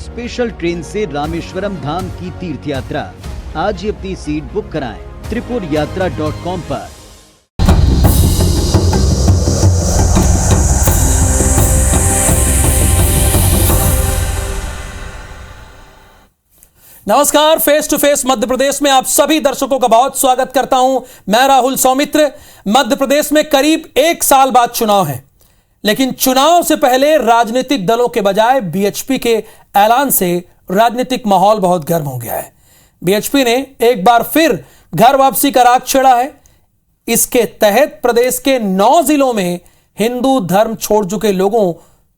Special train से रामेश्वरम धाम की तीर्थ यात्रा। आज ही अपनी सीट बुक कराएं tripurayatra.com पर। नमस्कार, face to face Madhya Pradesh में आप सभी दर्शकों का बहुत स्वागत करता हूं। मैं राहुल सौमित्र। मध्य प्रदेश में करीब 1 साल बाद चुनाव है, लेकिन चुनाव से पहले राजनीतिक दलों के बजाय बीएचपी के ऐलान से राजनीतिक माहौल बहुत गर्म हो गया है। बीएचपी ने एक बार फिर घर वापसी का राग छेड़ा है। इसके तहत प्रदेश के 9 जिलों में हिंदू धर्म छोड़ चुके लोगों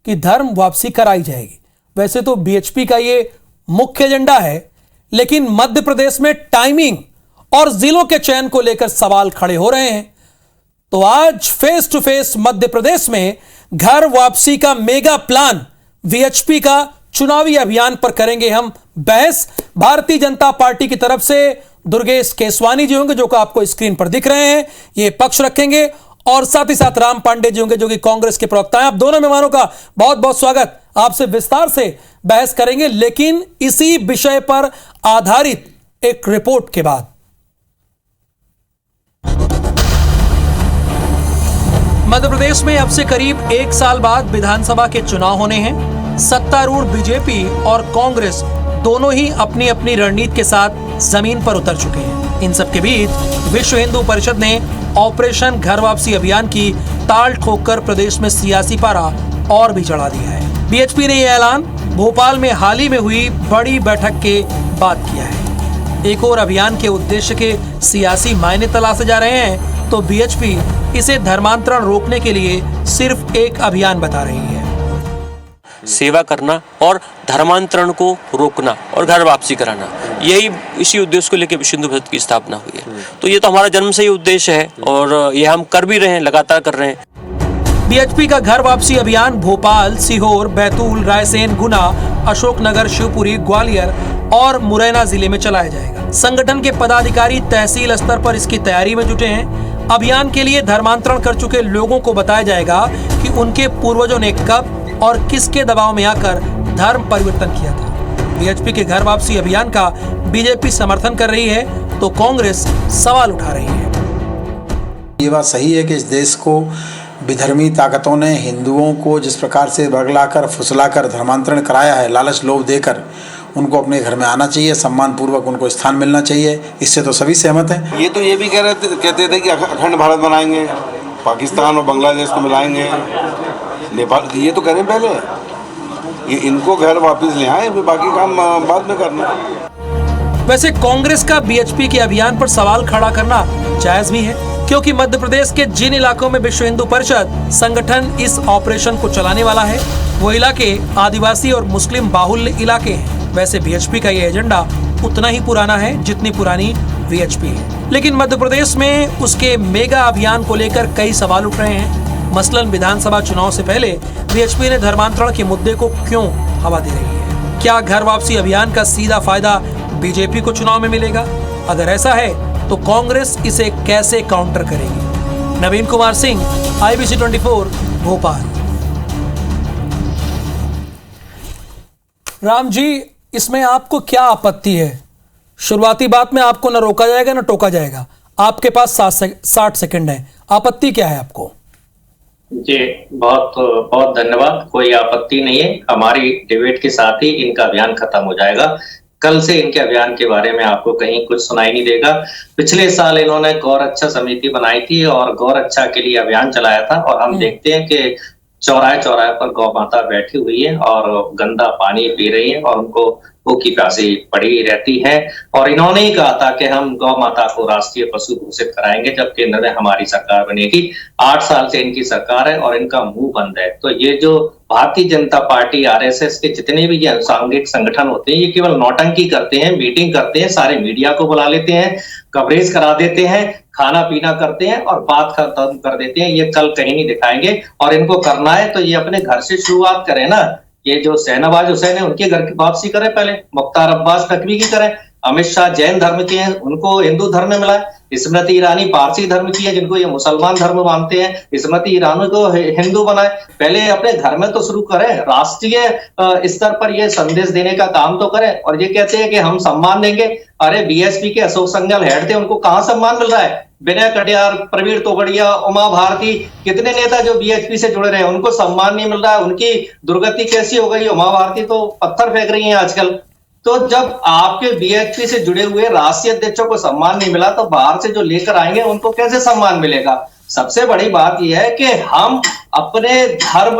की धर्म वापसी कराई जाएगी। वैसे तो बीएचपी का यह मुख्य एजेंडा है, लेकिन मध्य प्रदेश में टाइमिंग और जिलों के चयन को लेकर सवाल खड़े हो रहे हैं। तो आज face to face Madhya Pradesh में घर वापसी का मेगा प्लान, वीएचपी का चुनावी अभियान पर करेंगे हम बहस। भारतीय जनता पार्टी की तरफ से दुर्गेश केसवानी जी होंगे, जो कि आपको स्क्रीन पर दिख रहे हैं, ये पक्ष रखेंगे, और साथ ही साथ राम पांडे जी होंगे, जो कि कांग्रेस के प्रवक्ता हैं। आप दोनों मेहमानों का बहुत बहुत स्वागत। आपसे विस्तार से बहस करेंगे, लेकिन इसी विषय पर आधारित एक रिपोर्ट के बाद। मध्य प्रदेश में अब से करीब 1 साल बाद विधानसभा के चुनाव होने हैं। सत्तारूढ़ बीजेपी और कांग्रेस दोनों ही अपनी अपनी रणनीति के साथ जमीन पर उतर चुके हैं। इन सब के बीच विश्व हिंदू परिषद ने ऑपरेशन घर वापसी अभियान की ताल ठोककर प्रदेश में सियासी पारा और भी चढ़ा दिया है। बीएचपी ने यह ऐलान भोपाल में हाल ही में हुई बड़ी बैठक के बाद किया है। एक और अभियान के उद्देश्य के सियासी मायने तलाशे जा रहे हैं, तो बीएचपी इसे धर्मांतरण रोकने के लिए सिर्फ एक अभियान बता रही है। सेवा करना और धर्मांतरण को रोकना और घर वापसी कराना, यही इसी उद्देश्य को लेकर विश्व हिंदू परिषद की स्थापना हुई है। तो ये तो हमारा जन्म से ही उद्देश्य है और ये हम कर भी रहे हैं, लगातार कर रहे हैं। बीएचपी का घर वापसी अभियान भोपाल, सीहोर, बैतूल, रायसेन, गुना, अशोकनगर, शिवपुरी, ग्वालियर और मुरैना जिले में चलाया जाएगा। संगठन के पदाधिकारी तहसील स्तर पर इसकी तैयारी में जुटे हैं। अभियान के लिए धर्मांतरण कर चुके लोगों को बताया जाएगा कि उनके पूर्वजों ने कब और किसके दबाव में आकर धर्म परिवर्तन किया था। बीएचपी के घर वापसी अभियान का बीजेपी समर्थन कर रही है, तो कांग्रेस सवाल उठा रही है। ये बात सही है कि इस देश को विधर्मी ताकतों ने हिंदुओं को जिस प्रकार से बगलाकर फुसलाकर धर्मांतरण कराया है, लालच लोभ देकर उनको अपने घर में आना चाहिए, सम्मान पूर्वक उनको स्थान मिलना चाहिए। इससे तो सभी सहमत हैं। ये तो ये भी कहते थे कि अखंड भारत बनाएंगे, पाकिस्तान और बांग्लादेश को मिलाएंगे, नेपाल, ये तो करें पहले, ये इनको घर वापस ले आए, फिर बाकी काम बाद में करना। वैसे कांग्रेस का बीएचपी के अभियान पर सवाल खड़ा करना जायज भी है, क्योंकि मध्य प्रदेश के जिन इलाकों में विश्व हिंदू परिषद संगठन इस ऑपरेशन को चलाने वाला है, वो इलाके आदिवासी और मुस्लिम बाहुल्य इलाके हैं। वैसे बीएचपी का ये एजेंडा उतना ही पुराना है जितनी पुरानी वीएचपी है, लेकिन मध्य प्रदेश में उसके मेगा अभियान को लेकर कई सवाल उठ रहे हैं। मसलन विधानसभा चुनाव से पहले बीएचपी ने धर्मांतरण के मुद्दे को क्यों हवा दे रही है? क्या घर वापसी अभियान का सीधा फायदा बीजेपी को चुनाव में मिलेगा? अगर ऐसा है तो कांग्रेस इसे कैसे काउंटर करेगी? नवीन कुमार सिंह, IBC 24, भोपाल। राम जी, इसमें आपको क्या आपत्ति है? शुरुआती बात में आपको न रोका जाएगा न टोका जाएगा। आपके पास 60 सेकंड है। आपत्ति क्या है आपको? जी बहुत बहुत धन्यवाद। कोई आपत्ति नहीं है। हमारी डिबेट के साथ ही इनका अभियान खत्म हो जाएगा। कल से इनके अभियान के बारे में आपको कहीं कुछ सुनाई नहीं देगा। पिछले साल इन्होंने गौ रक्षा समिति बनाई थी और गौ रक्षा के लिए अभियान चलाया था, और हम देखते हैं कि चौराहे चौराहे पर गौ माता बैठी हुई है और गंदा पानी पी रही है और उनको भूखी प्यासी पड़ी रहती है। और इन्होंने ही कहा था कि हम गौ माता को राष्ट्रीय पशु घोषित कराएंगे जब केंद्र में हमारी सरकार बनेगी। 8 साल से इनकी सरकार है और इनका मुंह बंद है। तो ये जो भारतीय जनता पार्टी, आरएसएस के जितने भी ये अनुसांगिक संगठन होते हैं, ये केवल नौटंकी करते हैं, मीटिंग करते हैं, सारे मीडिया को बुला लेते हैं, कवरेज करा देते हैं, खाना पीना करते हैं और बात खत्म कर देते हैं। ये कल कहीं नहीं दिखाएंगे, और इनको करना है तो ये अपने घर से शुरुआत करें ना। ये जो शहनवाज हुसैन है उनके घर की वापसी करें, पहले मुख्तार अब्बास नकवी की करें, अमित शाह जैन धर्म के हैं, उनको हिंदू धर्म में मिला है। स्मृति ईरानी पारसी धर्म की है, जिनको ये मुसलमान धर्म मानते हैं, स्मृति ईरानी को हिंदू बनाए। पहले अपने घर में तो शुरू करें, राष्ट्रीय स्तर पर ये संदेश देने का काम तो करें। और ये कहते हैं कि हम सम्मान देंगे, अरे बीएसपी के अशोक संगल हेड थे, उनको कहां सम्मान मिल रहा है? विनय कटियार, प्रवीण तोगड़िया, उमा भारती, कितने नेता जो बीएचपी से जुड़े रहे, उनको सम्मान नहीं मिल रहा है। उनकी दुर्गति कैसी हो गई? उमा भारती तो पत्थर फेंक रही हैं आजकल। तो जब आपके बीएचपी से जुड़े हुए राष्ट्रीय अध्यक्षों को सम्मान नहीं मिला, तो बाहर से जो लेकर आएंगे उनको कैसे सम्मान मिलेगा? सबसे बड़ी बात यह है कि हम अपने धर्म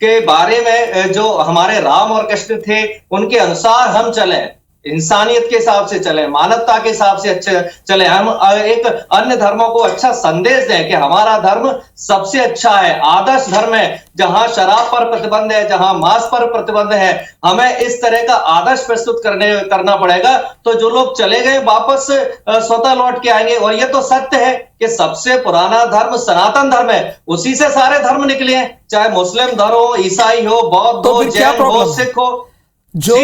के बारे में, जो हमारे राम और कृष्ण थे, उनके अनुसार हम चले, इंसानियत के हिसाब से चले, मानवता के हिसाब से अच्छे चले। हम एक अन्य धर्मों को अच्छा संदेश दें कि हमारा धर्म सबसे अच्छा है, आदर्श धर्म है, जहां शराब पर प्रतिबंध है, जहां मांस पर प्रतिबंध है। हमें इस तरह का आदर्श प्रस्तुत करना पड़ेगा, तो जो लोग चले गए वापस स्वतः लौट के आएंगे। और ये तो सत्य है कि सबसे पुराना धर्म सनातन धर्म है, उसी से सारे धर्म निकले हैं, चाहे मुस्लिम धर्म हो, ईसाई हो, बौद्ध हो, जैन हो, सिख हो। जो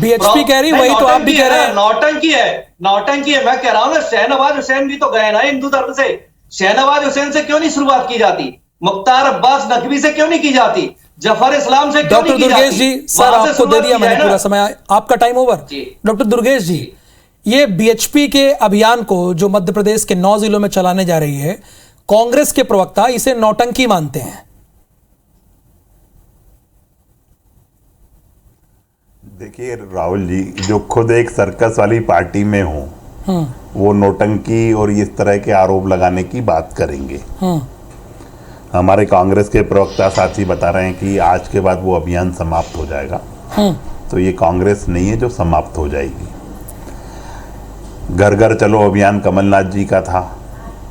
बीएचपी कह रही वही तो आप भी कह रहे हैं। नौटंकी है। मैं कह रहा हूं ना, शहनवाज हुसैन भी तो गए ना हिंदू धर्म से। शहनवाज हुसैन से क्यों नहीं शुरुआत की जाती? मुख्तार अब्बास नकवी से क्यों नहीं की जाती? जफर इस्लाम से क्यों नहीं की जाती? डॉक्टर दुर्गेश जी, सर आपको दे दिया मैंने पूरा समय, आपका टाइम ओवर। डॉक्टर दुर्गेश जी, ये बीएचपी के अभियान को जो मध्य प्रदेश के 9 जिलों में चलाने जा रही है, कांग्रेस के प्रवक्ता इसे नौटंकी मानते हैं। देखिए राहुल जी, जो खुद एक सर्कस वाली पार्टी में हो, वो नोटंकी और इस तरह के आरोप लगाने की बात करेंगे। हमारे कांग्रेस के प्रवक्ता साथी बता रहे हैं कि आज के बाद वो अभियान समाप्त हो जाएगा। तो ये कांग्रेस नहीं है जो समाप्त हो जाएगी। घर घर चलो अभियान कमलनाथ जी का था,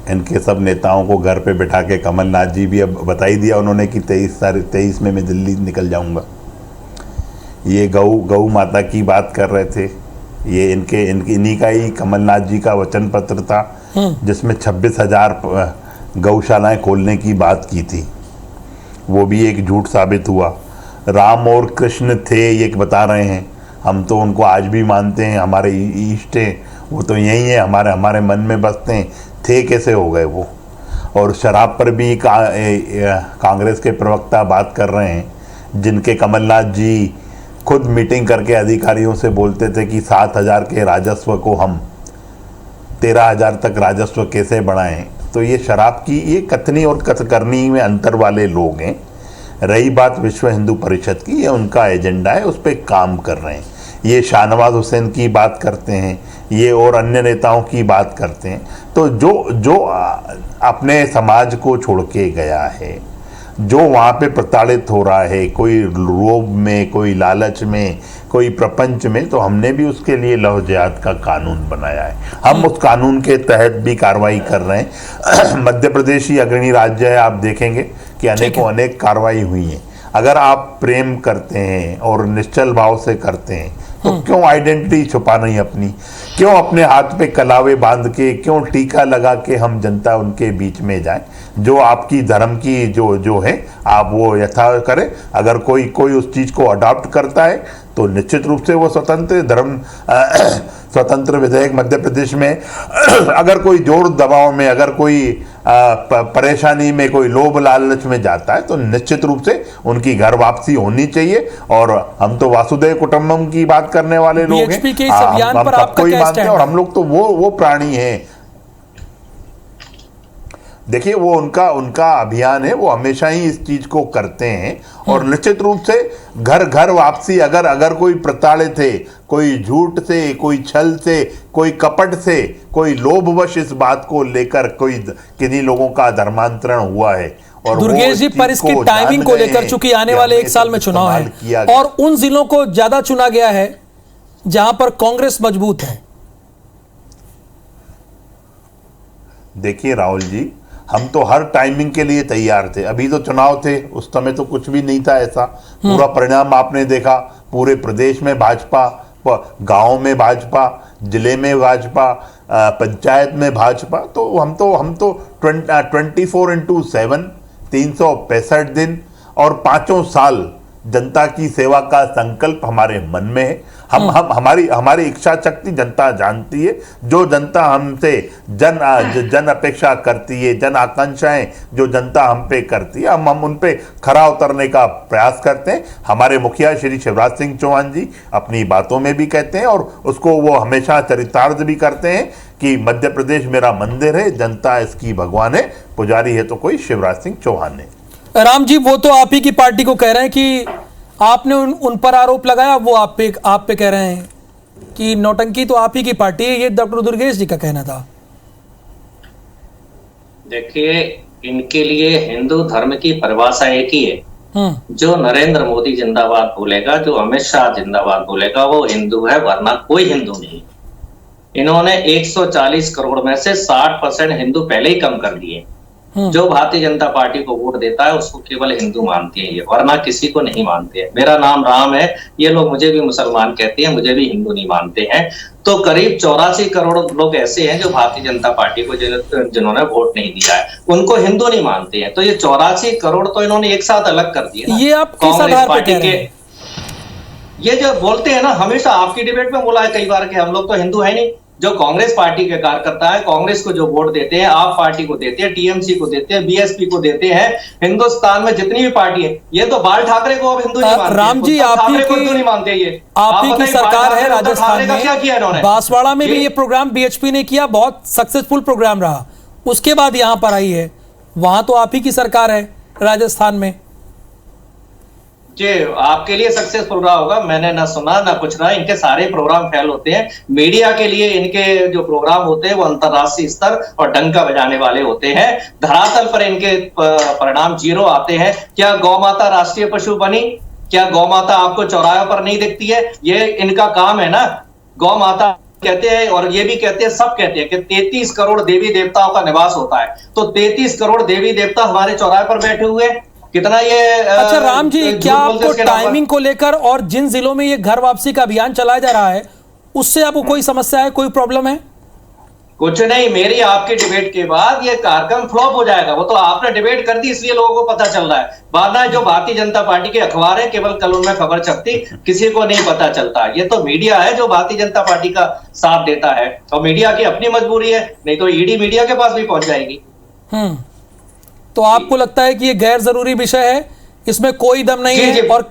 इनके सब नेताओं को घर पे बिठा के कमलनाथ जी भी अब बता ही दिया उन्होंने कि 23 में मैं दिल्ली निकल जाऊंगा। ये गौ माता की बात कर रहे थे, ये इन्हीं का ही कमलनाथ जी का वचन पत्र था, जिसमें 26,000 गौशालाएं खोलने की बात की थी। वो भी एक झूठ साबित हुआ। राम और कृष्ण थे ये बता रहे हैं, हम तो उनको आज भी मानते हैं, हमारे इष्ट हैं, वो तो यही है, हमारे मन में बसते हैं। थे कैसे हो गए वो? और शराब पर भी कांग्रेस के प्रवक्ता बात कर रहे हैं, जिनके कमलनाथ जी खुद मीटिंग करके अधिकारियों से बोलते थे कि 7,000 के राजस्व को हम 13,000 तक राजस्व कैसे बढ़ाएं। तो ये शराब की ये कथनी और कथकरनी में अंतर वाले लोग हैं। रही बात विश्व हिंदू परिषद की, ये उनका एजेंडा है, उस पर काम कर रहे हैं। ये शाहनवाज हुसैन की बात करते हैं, ये और अन्य नेताओं की बात करते हैं। तो जो अपने समाज को छोड़ के गया है, जो वहाँ पे प्रताड़ित हो रहा है, कोई लोभ में, कोई लालच में, कोई प्रपंच में, तो हमने भी उसके लिए लव जिहाद का कानून बनाया है। हम उस कानून के तहत भी कार्रवाई कर रहे हैं। मध्य प्रदेश ही अग्रणी राज्य है, आप देखेंगे कि अनेक कार्रवाई हुई है। अगर आप प्रेम करते हैं और निश्चल भाव से करते हैं, तो क्यों आइडेंटिटी छुपानी अपनी? क्यों अपने हाथ पे कलावे बांध के, क्यों टीका लगा के हम जनता उनके बीच में जाएं? जो आपकी धर्म की जो है आप वो यथा करें। अगर कोई उस चीज़ को अडॉप्ट करता है तो निश्चित रूप से वो स्वतंत्र विधेयक मध्य प्रदेश में अगर कोई जोर दबाव में, अगर कोई परेशानी में, कोई लोभ लालच में जाता है, तो निश्चित रूप से उनकी घर वापसी होनी चाहिए। और हम तो वासुदेव कुटुंबम की बात करने वाले लोग हैं, हम सबको ही मानते हैं, और हम लोग तो वो प्राणी हैं। देखिए, वो उनका अभियान है, वो हमेशा ही इस चीज को करते हैं। और निश्चित रूप से घर वापसी, अगर कोई प्रताड़ित है, कोई झूठ से, कोई छल से, कोई कपट से, कोई लोभवश इस बात को लेकर कोई किन्हीं लोगों का धर्मांतरण हुआ है। और दुर्गेश जी, पर इसकी टाइमिंग को लेकर, चूंकि आने वाले 1 साल में चुनाव है और उन जिलों को ज्यादा चुना गया है जहां पर कांग्रेस मजबूत है। देखिए राहुल जी, हम तो हर टाइमिंग के लिए तैयार थे। अभी तो चुनाव थे, उस समय तो कुछ भी नहीं था ऐसा। पूरा परिणाम आपने देखा, पूरे प्रदेश में भाजपा, गांव में भाजपा, जिले में भाजपा, पंचायत में भाजपा। तो हम तो 24/7 365 दिन और 5 साल जनता की सेवा का संकल्प हमारे मन में है। हम हमारी इच्छा शक्ति जनता जानती है। जो जनता हमसे जन अपेक्षा करती है, जन आकांक्षाएं जो जनता हम पे करती है, हम उन पे खरा उतरने का प्रयास करते हैं। हमारे मुखिया श्री शिवराज सिंह चौहान जी अपनी बातों में भी कहते हैं और उसको वो हमेशा चरितार्थ भी करते हैं कि मध्य प्रदेश मेरा मंदिर है, जनता इसकी भगवान है, पुजारी है तो कोई शिवराज सिंह चौहान है। राम जी, वो तो आप ही की पार्टी को कह रहे हैं कि आपने उन पर आरोप लगाया, वो आप पे कह रहे हैं कि नौटंकी तो आप ही की पार्टी है। ये डॉक्टर दुर्गेश जी का कहना था। देखिए, इनके लिए हिंदू धर्म की परिभाषा एक ही है। जो नरेंद्र मोदी जिंदाबाद बोलेगा, जो अमित शाह जिंदाबाद बोलेगा, वो हिंदू है, वरना कोई हिंदू नहीं। इन्होंने 140 करोड़ में से 60% हिंदू पहले ही कम कर दिए। जो भारतीय जनता पार्टी को वोट देता है उसको केवल हिंदू मानते हैं, ये वरना किसी को नहीं मानते हैं। मेरा नाम राम है, ये लोग मुझे भी मुसलमान कहते हैं, मुझे भी हिंदू नहीं मानते हैं। तो करीब 84 करोड़ लोग ऐसे हैं जो भारतीय जनता पार्टी को जिन्होंने वोट नहीं दिया है, उनको हिंदू नहीं मानते हैं। तो ये 84 करोड़ तो इन्होंने एक साथ अलग कर दिए। ये आप किस आधार पर कह रहे हैं? ये जो बोलते हैं ना, हमेशा आपकी डिबेट में बोला है कई बार कि हम लोग तो हिंदू है नहीं। जो कांग्रेस पार्टी के कार्यकर्ता है, कांग्रेस को जो वोट देते हैं, आप पार्टी को देते हैं, टीएमसी को देते हैं, बीएसपी को देते हैं, हिंदुस्तान में जितनी भी पार्टी है, ये तो बाल ठाकरे को अब हिंदू नहीं मानते। राम जी, आप ही की सरकार है राजस्थान में, क्या किया इन्होंने? बांसवाड़ा में भी ये प्रोग्राम बीएचपी ने किया, बहुत सक्सेसफुल प्रोग्राम रहा। उसके बाद यहां पर आई है, वहां तो आप ही की सरकार है राजस्थान में। जी, आपके लिए सक्सेसफुल रहा होगा, मैंने ना सुना ना कुछ रहा। इनके सारे प्रोग्राम फेल होते हैं। मीडिया के लिए इनके जो प्रोग्राम होते हैं वो अंतरराष्ट्रीय स्तर और डंका बजाने वाले होते हैं। धरातल पर इनके परिणाम जीरो आते हैं। क्या गौ माता राष्ट्रीय पशु बनी? क्या गौ माता आपको चौराहे पर नहीं दिखती है? ये इनका काम है ना। गौ माता कहते हैं, और ये भी कहते हैं, सब कहते हैं कि 33 करोड़ देवी देवताओं का निवास होता है। तो 33 करोड़ देवी देवता हमारे चौराहे पर बैठे हुए, कितना ये अच्छा राम जी, क्या आपको टाइमिंग को लेकर और जिन जिलों में ये घर वापसी का अभियान चलाया जा रहा है उससे आपको कोई समस्या है, कोई प्रॉब्लम है? कुछ नहीं, मेरी आपकी डिबेट के बाद ये कार्यक्रम फ्लॉप हो जाएगा। वो तो आपने डिबेट कर दी इसलिए लोगों को पता चल रहा है, वरना जो भारतीय जनता पार्टी के अखबार है केवल कल उनमें खबर छपती, किसी को नहीं पता चलता। ये तो मीडिया है जो भारतीय जनता पार्टी का साथ देता है, और मीडिया की अपनी मजबूरी है, नहीं तो ईडी मीडिया के पास भी पहुंच जाएगी। तो आपको लगता है कि ये गैर जरूरी विषय है, इसमें कोई दम नहीं है और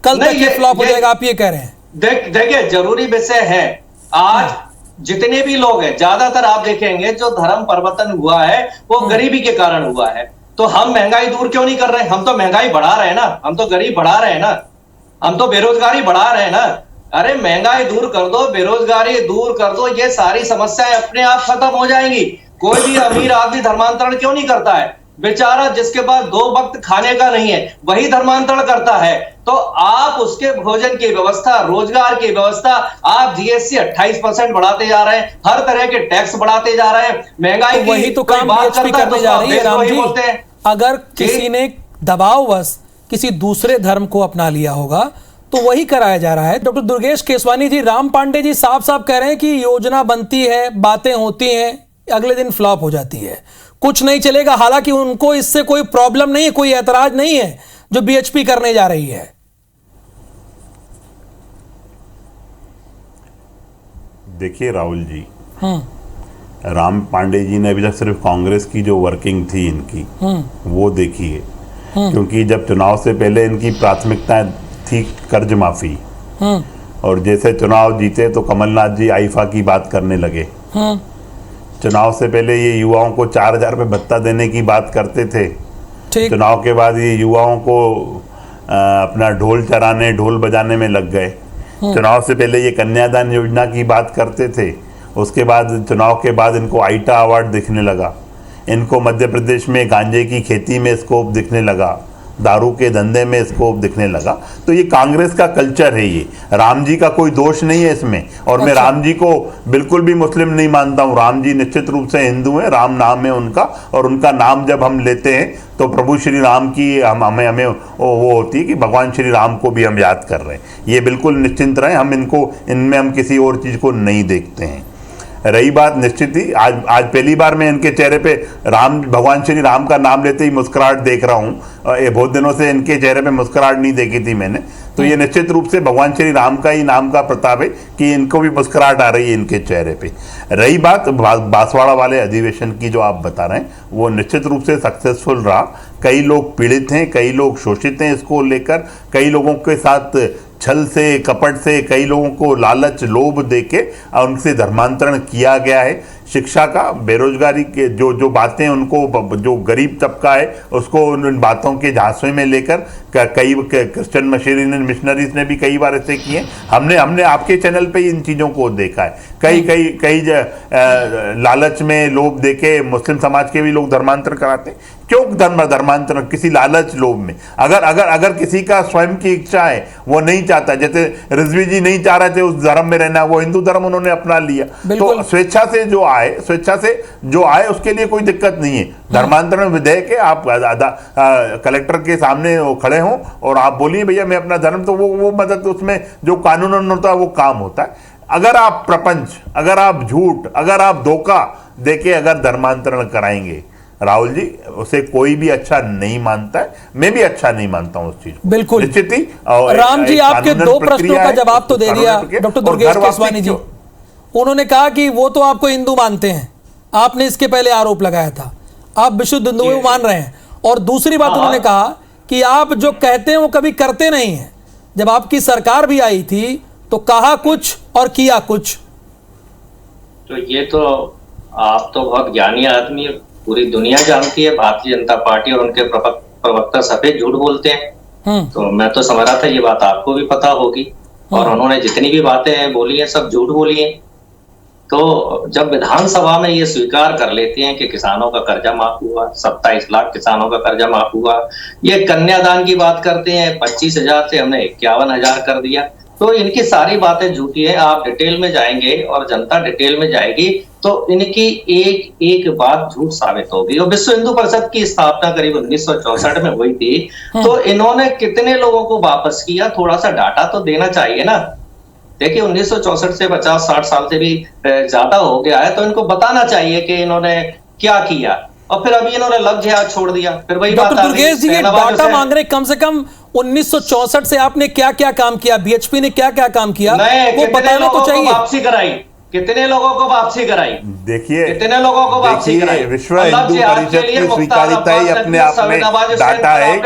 कल तक ये फ्लॉप हो जाएगा, आप ये कह रहे हैं? देखिए, जरूरी विषय है। आज जितने भी लोग हैं, ज्यादातर आप देखेंगे जो धर्म परिवर्तन हुआ है वो गरीबी के कारण हुआ है। तो हम महंगाई दूर क्यों नहीं कर रहे हैं? हम तो महंगाई बढ़ा रहे हैं ना, हम तो गरीब बढ़ा रहे हैं ना, हम तो बेरोजगारी बढ़ा रहे हैं ना। अरे महंगाई दूर कर दो, बेरोजगारी दूर कर दो, ये सारी समस्याएं अपने आप खत्म हो जाएंगी। कोई भी अमीर आदमी धर्मांतरण क्यों नहीं करता है? बेचारा जिसके पास 2 वक्त खाने का नहीं है वही धर्मांतरण करता है। तो आप उसके भोजन की व्यवस्था, रोजगार की व्यवस्था, आप जीएसटी 28% बढ़ाते जा रहे हैं, हर तरह के टैक्स बढ़ाते जा रहे हैं, महंगाई तो वही तो काम बीएचपी करने जा रही है राम जी। अगर किसी ने दबाववश किसी दूसरे धर्म को अपना लिया होगा तो वही कराया जा रहा है। डॉक्टर दुर्गेश केसवानी जी, राम पांडे जी साफ साफ कह रहे हैं कि योजना बनती है, बातें होती हैं, अगले दिन फ्लॉप हो जाती है, कुछ नहीं चलेगा। हालांकि उनको इससे कोई प्रॉब्लम नहीं है, कोई ऐतराज नहीं है जो बीएचपी करने जा रही है। देखिए राहुल जी, राम पांडे जी ने अभी तक सिर्फ कांग्रेस की जो वर्किंग थी इनकी वो देखी है, क्योंकि जब चुनाव से पहले इनकी प्राथमिकताएं थी कर्ज माफी, और जैसे चुनाव जीते तो कमलनाथ जी आईफा की बात करने लगे। चुनाव से पहले ये युवाओं को 4,000 रुपये भत्ता देने की बात करते थे। चुनाव के बाद ये युवाओं को अपना ढोल चराने, ढोल बजाने में लग गए। चुनाव से पहले ये कन्यादान योजना की बात करते थे, उसके बाद चुनाव के बाद इनको आईटा अवार्ड दिखने लगा, इनको मध्य प्रदेश में गांजे की खेती में स्कोप दिखने लगा, दारू के धंधे में स्कोप दिखने लगा। तो ये कांग्रेस का कल्चर है, ये राम जी का कोई दोष नहीं है इसमें। और मैं राम जी को बिल्कुल भी मुस्लिम नहीं मानता हूँ, राम जी निश्चित रूप से हिंदू हैं, राम नाम है उनका, और उनका नाम जब हम लेते हैं तो प्रभु श्री राम की हमें वो होती है कि भगवान श्री राम को भी हम याद कर रहे हैं। ये बिल्कुल निश्चिंत रहें, हम इनमें हम किसी और चीज़ को नहीं देखते हैं। रही बात निश्चित ही आज पहली बार मैं इनके चेहरे पे भगवान श्री राम का नाम लेते ही मुस्कुराहट देख रहा हूँ। ये बहुत दिनों से इनके चेहरे पे मुस्कुराहट नहीं देखी थी मैंने, तो ये निश्चित रूप से भगवान श्री राम का ही नाम का प्रताप है कि इनको भी मुस्कुराहट आ रही है इनके चेहरे पे। रही बात बांसवाड़ा वाले अधिवेशन की जो आप बता रहे हैं, वो निश्चित रूप से सक्सेसफुल रहा। कई लोग पीड़ित हैं, कई लोग शोषित हैं इसको लेकर, कई लोगों के साथ छल से कपट से कई लोगों को लालच लोभ देके उनसे धर्मांतरण किया गया है। शिक्षा का, बेरोजगारी के जो बातें उनको, जो गरीब तबका है उसको उन बातों के झांसे में लेकर कई क्रिश्चियन मिशनरीज ने भी कई बार ऐसे किए। हमने आपके चैनल पे इन चीज़ों को देखा है। कई लालच में लोभ देके मुस्लिम समाज के भी लोग धर्मांतरण कराते हैं। क्यों धर्मांतरण? किसी लालच लोभ में। अगर किसी का स्वयं की इच्छा है, वो नहीं चाहता, जैसे रिजवी जी नहीं चाह रहे थे उस धर्म में रहना, वो हिंदू धर्म उन्होंने अपना लिया, तो स्वेच्छा से जो आए उसके लिए कोई दिक्कत नहीं है। धर्मांतरण विधेयक है, आप कलेक्टर के सामने खड़े हों और आप बोलिए भैया मैं अपना धर्म, तो वो मदद उसमें जो कानून होता है वो काम होता है। अगर आप प्रपंच, अगर आप झूठ, अगर आप धोखा देके अगर धर्मांतरण कराएंगे राहुल जी, उसे कोई भी अच्छा नहीं मानता है। मैं भी अच्छा नहीं मानता हूं उस चीज को। बिल्कुल निश्चित ही। राम जी आपके दो प्रश्नों का जवाब तो दे दिया डॉक्टर दुर्गेश केसवानी जी। उन्होंने कहा कि वो तो आपको हिंदू मानते हैं, आपने इसके पहले आरोप लगाया था, आप विशुद्ध हिंदू मान रहे हैं। और दूसरी बात उन्होंने कहा कि आप जो कहते हैं वो कभी करते नहीं हैं। जब आपकी सरकार भी आई थी तो कहा कुछ और किया कुछ। तो ये तो आप तो बहुत ज्ञानी आदमी है, पूरी दुनिया जानती है भारतीय जनता पार्टी और उनके प्रवक्ता सफेद झूठ बोलते हैं। तो मैं तो समझ रहा था ये बात आपको भी पता होगी। और उन्होंने जितनी भी बातें बोली हैं सब झूठ बोली हैं। तो जब विधानसभा में ये स्वीकार कर लेते हैं कि किसानों का कर्जा माफ हुआ, 27 लाख किसानों का कर्जा माफ हुआ, ये कन्यादान की बात करते हैं, 25,000 से हमने 51,000 कर दिया, तो इनकी सारी बातें झूठी है। आप डिटेल में जाएंगे और जनता डिटेल में जाएगी तो इनकी एक एक बात झूठ साबित होगी। और विश्व हिंदू परिषद की स्थापना करीब 1964 में हुई थी, तो इन्होंने कितने लोगों को वापस किया, थोड़ा सा डाटा तो देना चाहिए ना। देखिए 1964 से 50-60 साल से भी ज्यादा हो गया है, तो इनको बताना चाहिए कि इन्होंने क्या किया। और फिर अभी इन्होंने लव जिहाद छोड़ दिया। फिर वही डॉक्टर दुर्गेश जी डाटा मांग रहे, कम से कम 1964 से आपने क्या क्या काम किया, बीएचपी ने क्या क्या काम किया, वो बताना तो चाहिए। वापसी कराई, कितने लोगों को वापसी कराई, देखिए कितने लोगों को वापसी कराई। विश्व हिंदू परिषद की स्वीकारिता ही अपने आप में डाटा है,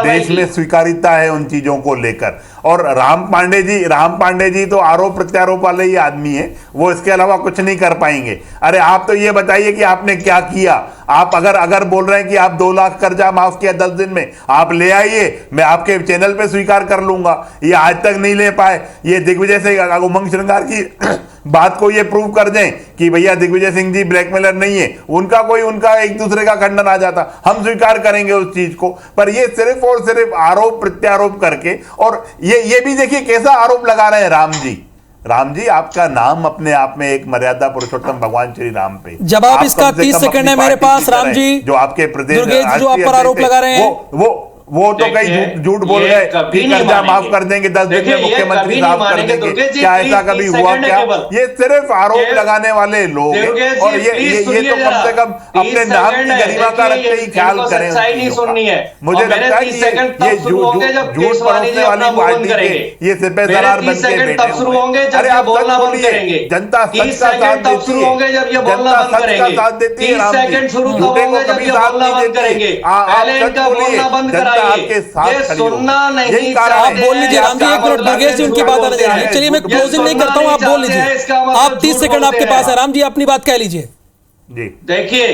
देश में स्वीकारिता है उन चीजों को लेकर। और राम पांडे जी तो आरोप प्रत्यारोप वाले ही आदमी है, वो इसके अलावा कुछ नहीं कर पाएंगे। अरे आप तो ये बताइए कि आपने क्या किया। आप अगर बोल रहे हैं कि आप 2 लाख कर्जा माफ किया 10 दिन में, आप ले आइए, मैं आपके चैनल पे स्वीकार कर लूंगा। ये आज तक नहीं ले पाए। ये दिग्विजय से उमंग श्रृंगार की बात को ये प्रूव कर दें कि भैया दिग्विजय सिंह जी ब्लैकमेलर नहीं है, उनका एक दूसरे का खंडन आ जाता, हम स्वीकार करेंगे उस चीज को। पर ये सिर्फ और सिर्फ आरोप प्रत्यारोप करके, और ये भी देखिए कैसा आरोप लगा रहे हैं राम जी आपका नाम अपने आप में एक मर्यादा पुरुषोत्तम भगवान श्री राम पे। जवाब इसका 30 सेकंड है मेरे पास राम जी। जो आपके प्रदेश जो आप पर आरोप लगा रहे हैं वो तो कई झूठ बोल गए कि कर्जा माफ कर देंगे 10 दिन में, मुख्यमंत्री साफ कर देंगे। क्या ऐसा कभी हुआ क्या? ये सिर्फ आरोप लगाने वाले लोग हैं। और ये तो कम से कम अपने नाम की गरिमा का रखते ही ख्याल करें। मुझे लगता है कि ये झूठ परोसने वाली पार्टी के ये सिपहसालार बन के बैठे हुए। अरे आप सच बोलिए, जनता सच का साथ देती है, जनता सच का साथ देती है। राम जी झूठे को कभी साथ नहीं देती। आप सच बोलिए, आपके साथ सुनना नहीं। आप बोल लीजिए राम जी, 1 मिनट दुर्गेश जी उनकी बात आने दे रही है। चलिए मैं क्लोजिंग नहीं करता हूं, आप बोल लीजिए। आप 30 सेकंड आपके पास है राम जी, अपनी बात कह लीजिए। जी देखिए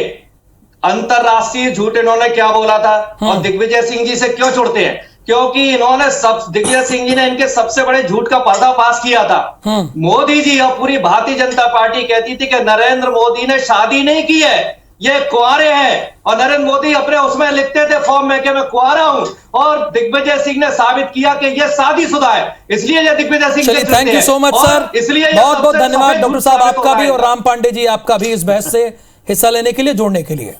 अंतरराष्ट्रीय झूठ इन्होंने क्या बोला था और दिग्विजय सिंह जी से क्यों जुड़ते हैं, क्योंकि इन्होंने दिग्विजय सिंह जी ने इनके सबसे बड़े झूठ का पर्दाफाश किया था। मोदी जी और पूरी भारतीय जनता पार्टी कहती थी कि नरेंद्र मोदी ने शादी नहीं की है, ये कुंवारे हैं। और नरेंद्र मोदी अपने उसमें लिखते थे फॉर्म में कि मैं कुंवारा हूं, और दिग्विजय सिंह ने साबित किया कि ये शादीशुदा है, इसलिए ये दिग्विजय सिंह। चलिए thank you so much sir, इसलिए बहुत बहुत धन्यवाद डॉक्टर साहब आपका भी और राम पांडे जी आपका भी इस बहस से हिस्सा लेने के लिए, जोड़ने के लिए।